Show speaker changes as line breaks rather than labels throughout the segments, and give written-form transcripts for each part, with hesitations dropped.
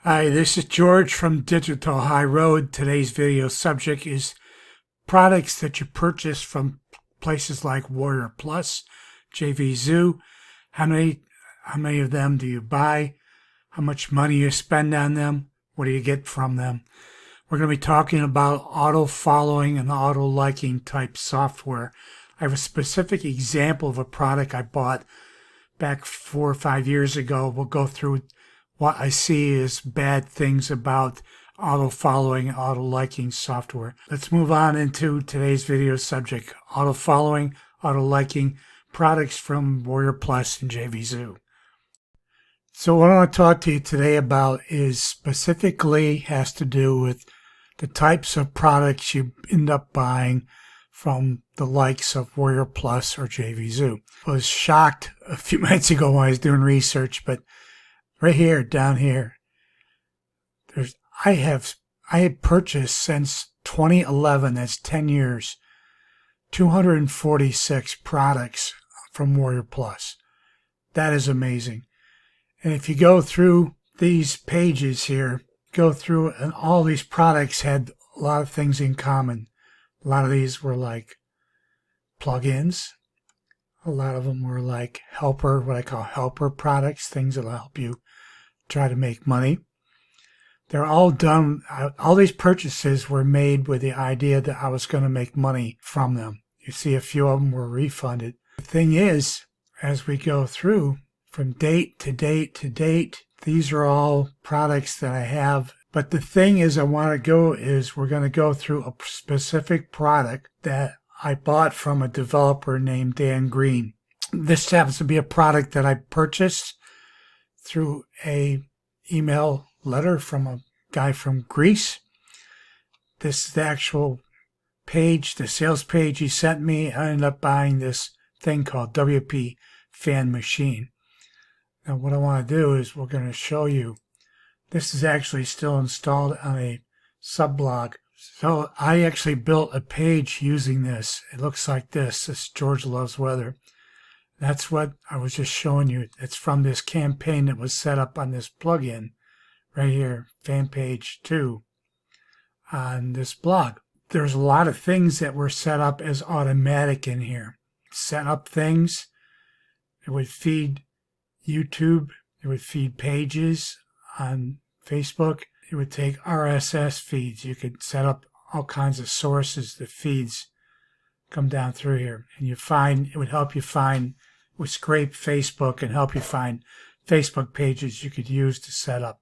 Hi, this is George from Digital High Road. Today's video subject is products that you purchase from places like Warrior Plus, JV Zoo. How many of them do you buy? How much money you spend on them? What do you get from them? We're going to be talking about auto following and auto liking type software. I have a specific example of a product I bought back 4 or 5 years ago. We'll go through what I see as bad things about auto following, auto liking software. Let's move on into today's video subject: auto following, auto liking products from Warrior Plus and JV Zoo. So what I want to talk to you today about is specifically has to do with the types of products you end up buying from the likes of Warrior Plus or JV Zoo. I was shocked a few minutes ago when I was doing research, but right here, down here, I had purchased since 2011, that's 10 years, 246 products from Warrior Plus. That is amazing. And if you go through these pages here, and all these products had a lot of things in common. A lot of these were like plugins. A lot of them were like what I call helper products, things that will help you try to make money. They're all done. All these purchases were made with the idea that I was going to make money from them. You see a few of them were refunded. The thing is, as we go through from date to date to date, these are all products that I have. But the thing is, we're going to go through a specific product that I bought from a developer named Dan Green. This happens to be a product that I purchased through a email letter from a guy from Greece. This is the actual page, the sales page he sent me. I ended up buying this thing called WP Fan Machine. Now what I want to do is we're going to show you. This is actually still installed on a subblog. So I actually built a page using this. It looks like this. This George Loves Weather. That's what I was just showing you. It's from this campaign that was set up on this plugin right here, fan page 2 on this blog. There's a lot of things that were set up as automatic in here. Set up things. It would feed YouTube. It would feed pages on Facebook. It would take RSS feeds. You could set up all kinds of sources. The feeds come down through here, and it would help you find, would scrape Facebook and help you find Facebook pages you could use to set up.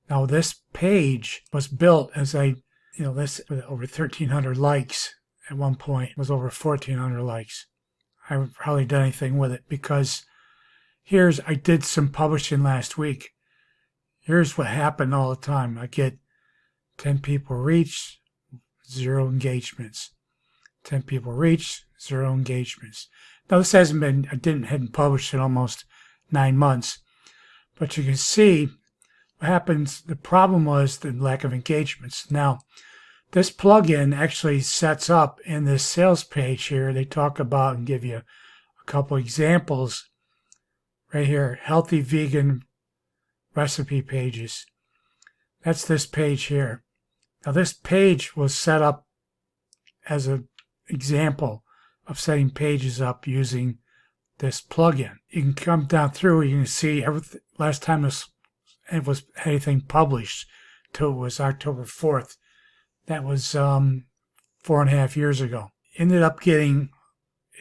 Now this page was built as this with over 1,300 likes at one point. It was over 1,400 likes. I haven't hardly done anything with it because I did some publishing last week. Here's what happened all the time. I get 10 people reached, 0 engagements. 10 people reached, 0 engagements. Now this hadn't published in almost 9 months. But you can see what happens. The problem was the lack of engagements. Now, this plugin actually sets up in this sales page here. They talk about and give you a couple examples right here. Healthy vegan recipe pages. That's this page here. Now this page was set up as an example of setting pages up using this plugin. You can come down through, you can see everything. Last time it was anything published till it was October 4th. That was 4.5 years ago. It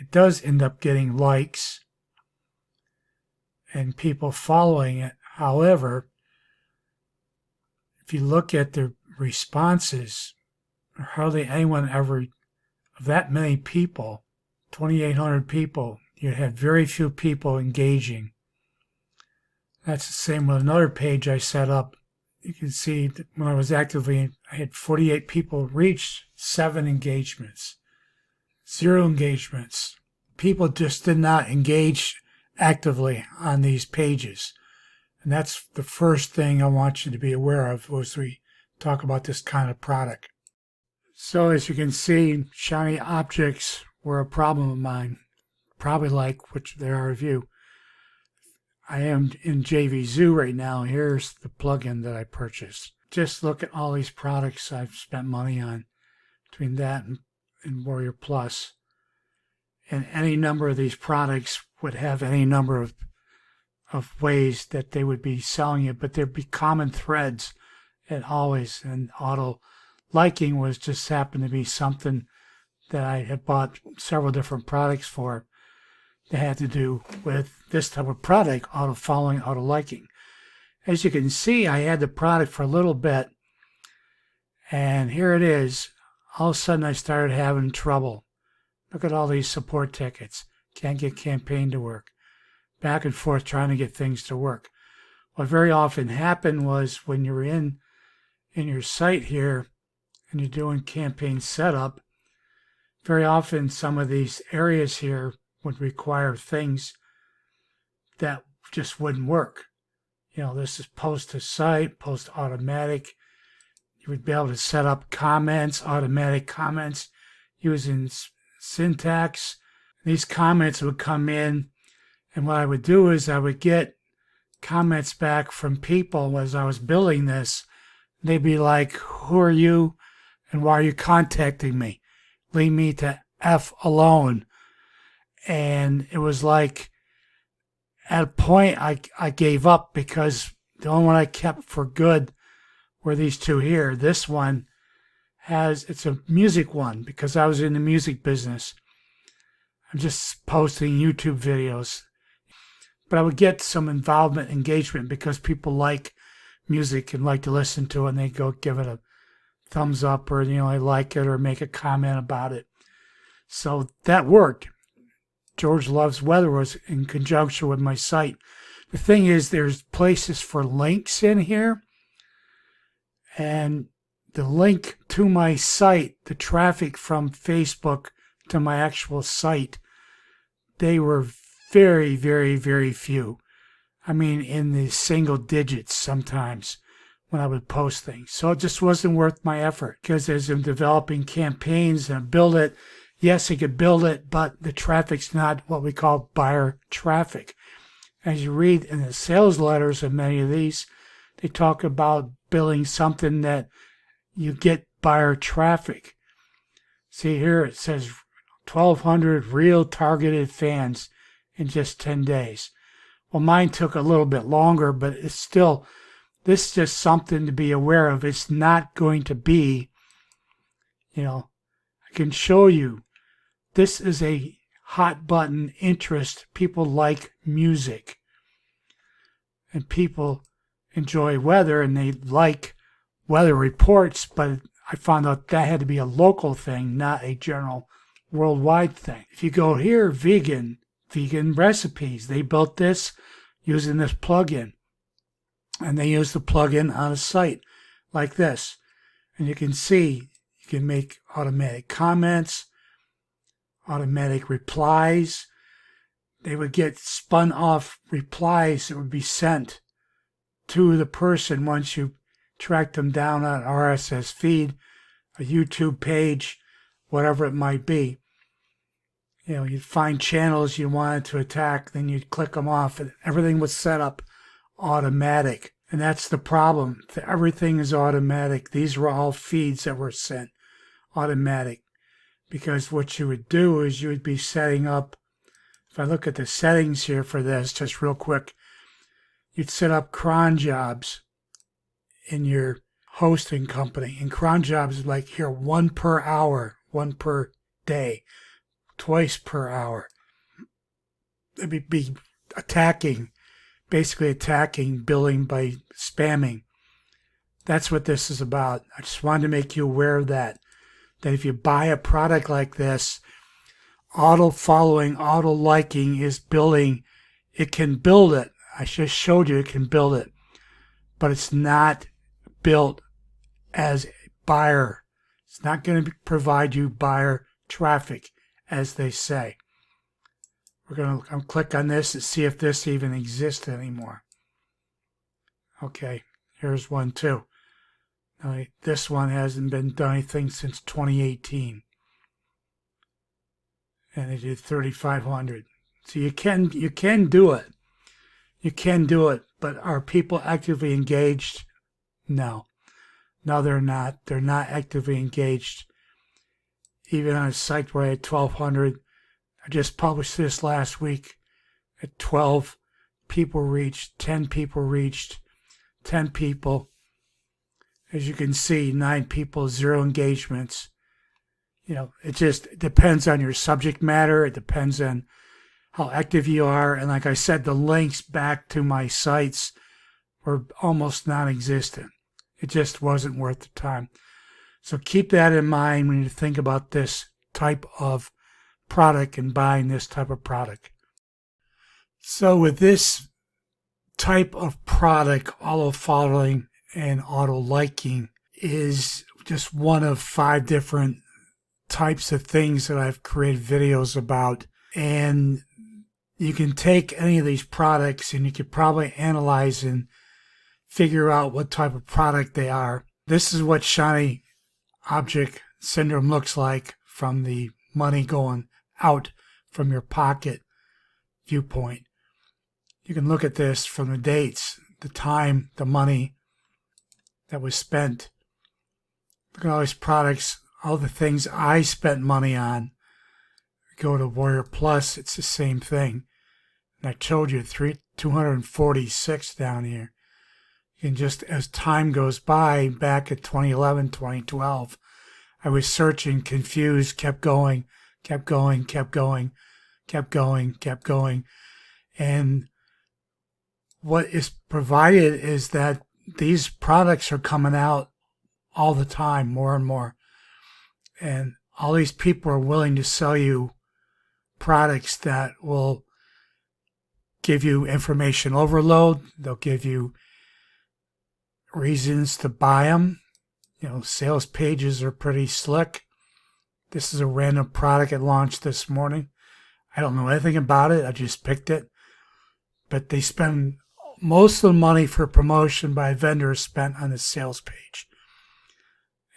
does end up getting likes and people following it. However, if you look at the responses, hardly anyone ever, of that many people, 2,800 people, you had very few people engaging. That's the same with another page I set up. You can see that when I was I had 48 people reached, 7 engagements, 0 engagements. People just did not engage actively on these pages. And that's the first thing I want you to be aware of as we talk about this kind of product. So as you can see, shiny objects were a problem of mine, probably like which there are of you. I am in JVZoo right now. Here's the plugin that I purchased. Just look at all these products I've spent money on between that and Warrior Plus. And any number of these products would have any number of ways that they would be selling it, but there'd be common threads and always. And auto liking was just happened to be something that I had bought several different products for that had to do with this type of product, auto following, auto liking. As you can see, I had the product for a little bit, and here it is. All of a sudden, I started having trouble. Look at all these support tickets. Can't get campaign to work. Back and forth trying to get things to work. What very often happened was when you're in your site here and you're doing campaign setup, very often some of these areas here would require things that just wouldn't work. You know, this is post to site, post automatic. You would be able to set up comments, automatic comments using syntax. These comments would come in, and what I would do is I would get comments back from people as I was building this. They'd be like, "Who are you and why are you contacting me? Leave me to F alone." And it was like, at a point, I gave up because the only one I kept for good were these two here. This one it's a music one because I was in the music business. I'm just posting YouTube videos. But I would get some involvement, engagement, because people like music and like to listen to it, and they go give it a thumbs up or, I like it or make a comment about it. So that worked. George Loves Weather was in conjunction with my site. The thing is, there's places for links in here, and the link to my site, the traffic from Facebook to my actual site, they were very, very, very few. I mean, in the single digits sometimes when I would post things. So it just wasn't worth my effort, because as I'm developing campaigns and I build it, yes, I could build it, but the traffic's not what we call buyer traffic. As you read in the sales letters of many of these, they talk about building something that you get buyer traffic. See here, it says 1,200 real targeted fans in just 10 days. Well, mine took a little bit longer, but it's still, this is just something to be aware of. It's not going to be, I can show you. This is a hot button interest. People like music, and people enjoy weather, and they like weather reports, but I found out that had to be a local thing, not a general worldwide thing. If you go here, vegan recipes, they built this using this plugin, and they use the plugin on a site like this, and you can see you can make automatic comments, automatic replies. They would get spun off replies that would be sent to the person once you track them down on RSS feed, a YouTube page, whatever it might be. You'd find channels you wanted to attack, then you'd click them off, and everything was set up automatic. And that's the problem. Everything is automatic. These were all feeds that were sent automatic. Because what you would do is you would be setting up, if I look at the settings here for this, just real quick, you'd set up cron jobs in your hosting company. And cron jobs is like here, 1 per hour, 1 per day, twice per hour. It'd be basically attacking billing by spamming. That's what this is about. I just wanted to make you aware of that if you buy a product like this, auto following, auto liking is building. It can build it. I just showed you it can build it, but it's not built as a buyer. It's not going to provide you buyer traffic, as they say. We're going to click on this and see if this even exists anymore. Okay, here's one too. Now, this one hasn't been done anything since 2018. And they did 3,500. So you can do it. You can do it, but are people actively engaged? No. No, they're not. They're not actively engaged. Even on a site where I had 1,200, I just published this last week at 12 people reached, 10 people reached, 10 people. As you can see, 9 people, 0 engagements. It just depends on your subject matter. It depends on how active you are. And like I said, the links back to my sites were almost non-existent. It just wasn't worth the time. So keep that in mind when you think about this type of product and buying this type of product. So with this type of product, auto following and auto liking is just one of 5 different types of things that I've created videos about. And you can take any of these products and you could probably analyze and figure out what type of product they are. This is what shiny object syndrome looks like from the money going out from your pocket viewpoint. You can look at this from the dates, the time, the money that was spent. Look at all these products, all the things I spent money on. Go to Warrior Plus, it's the same thing. And I showed you 246 down here. And just as time goes by, back at 2011, 2012, I was searching, confused, kept going. And what is provided is that these products are coming out all the time, more and more. And all these people are willing to sell you products that will give you information overload. They'll give you reasons to buy them. Sales pages are pretty slick. This is a random product I launched this morning. I don't know anything about it. I just picked it. But they spend most of the money for promotion by vendors spent on the sales page.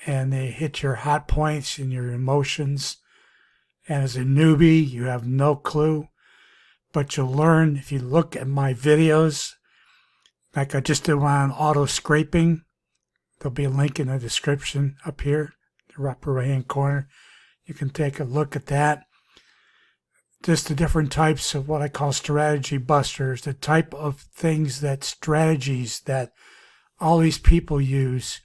And they hit your hot points and your emotions. And as a newbie, you have no clue. But you'll learn if you look at my videos. Like I just did one on auto scraping. There'll be a link in the description up here, the upper right hand corner. You can take a look at that. Just the different types of what I call strategy busters, the type of strategies that all these people use.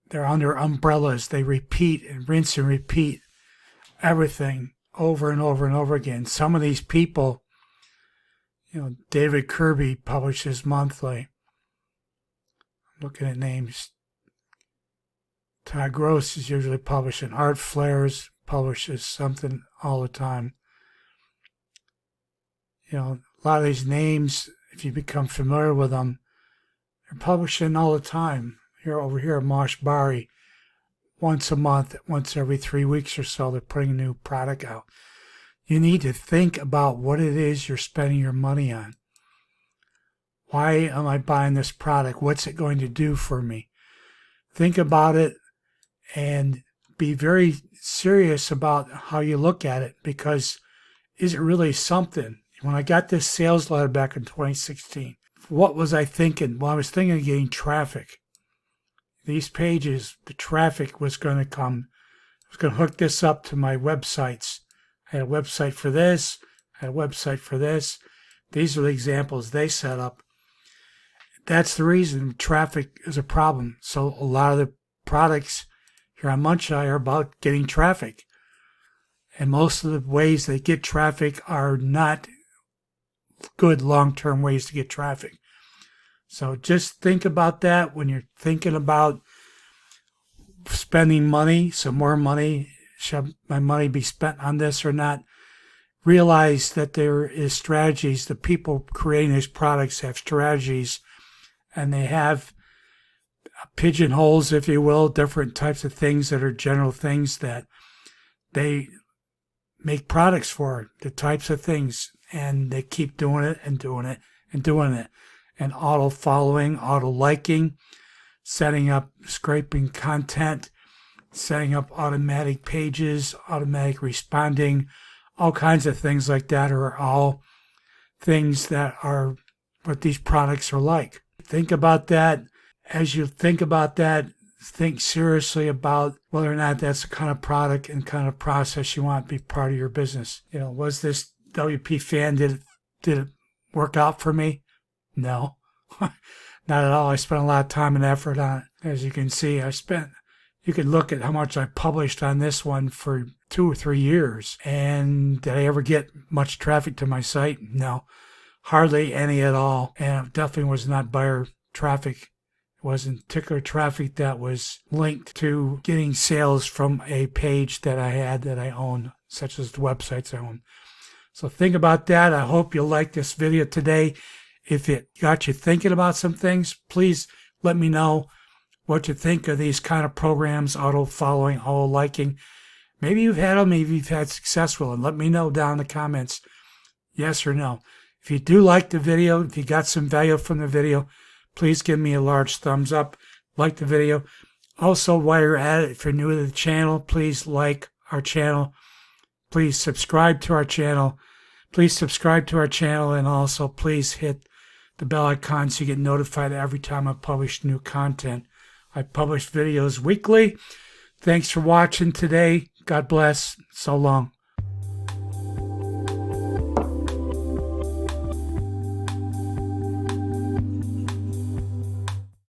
They're under umbrellas. They repeat and rinse and repeat everything over and over and over again. Some of these people, David Kirby publishes monthly. I'm looking at names. Todd Gross is usually publishing. Art Flares publishes something all the time. A lot of these names, if you become familiar with them, they're publishing all the time. Over here, Mosh Bari, once a month, once every 3 weeks or so, they're putting a new product out. You need to think about what it is you're spending your money on. Why am I buying this product? What's it going to do for me? Think about it and be very serious about how you look at it, because is it really something? When I got this sales letter back in 2016, what was I thinking? Well, I was thinking of getting traffic. These pages, the traffic was going to come. I was going to hook this up to my websites. I had a website for this. I had a website for this. These are the examples they set up. That's the reason traffic is a problem. So a lot of the products here on MunchEye are about getting traffic. And most of the ways they get traffic are not good long-term ways to get traffic. So just think about that when you're thinking about spending money, some more money. Should my money be spent on this or not? Realize that there is strategies. The people creating these products have strategies, and they have pigeonholes, if you will, different types of things that are general things that they make products for, the types of things, and they keep doing it and doing it and doing it. And auto following, auto liking, setting up scraping content, setting up automatic pages, automatic responding, all kinds of things like that are all things that are what these products are like. Think about that. As you think about that, think seriously about whether or not that's the kind of product and kind of process you want to be part of your business. Was this WP fan, did it work out for me? No, not at all. I spent a lot of time and effort on it. As you can see, you could look at how much I published on this one for 2 or 3 years. And did I ever get much traffic to my site? No, hardly any at all. And it definitely was not buyer traffic. It wasn't particular traffic that was linked to getting sales from a page that I own, such as the websites I own. So think about that. I hope you like this video today. If it got you thinking about some things, please let me know what you think of these kind of programs, auto following, auto liking. Maybe you've had them, maybe you've had success with them. Let me know down in the comments, yes or no. If you do like the video, if you got some value from the video, please give me a large thumbs up, like the video. Also, while you're at it, if you're new to the channel, please like our channel. Please subscribe to our channel. And also please hit the bell icon so you get notified every time I publish new content. I publish videos weekly. Thanks for watching today. God bless. So long.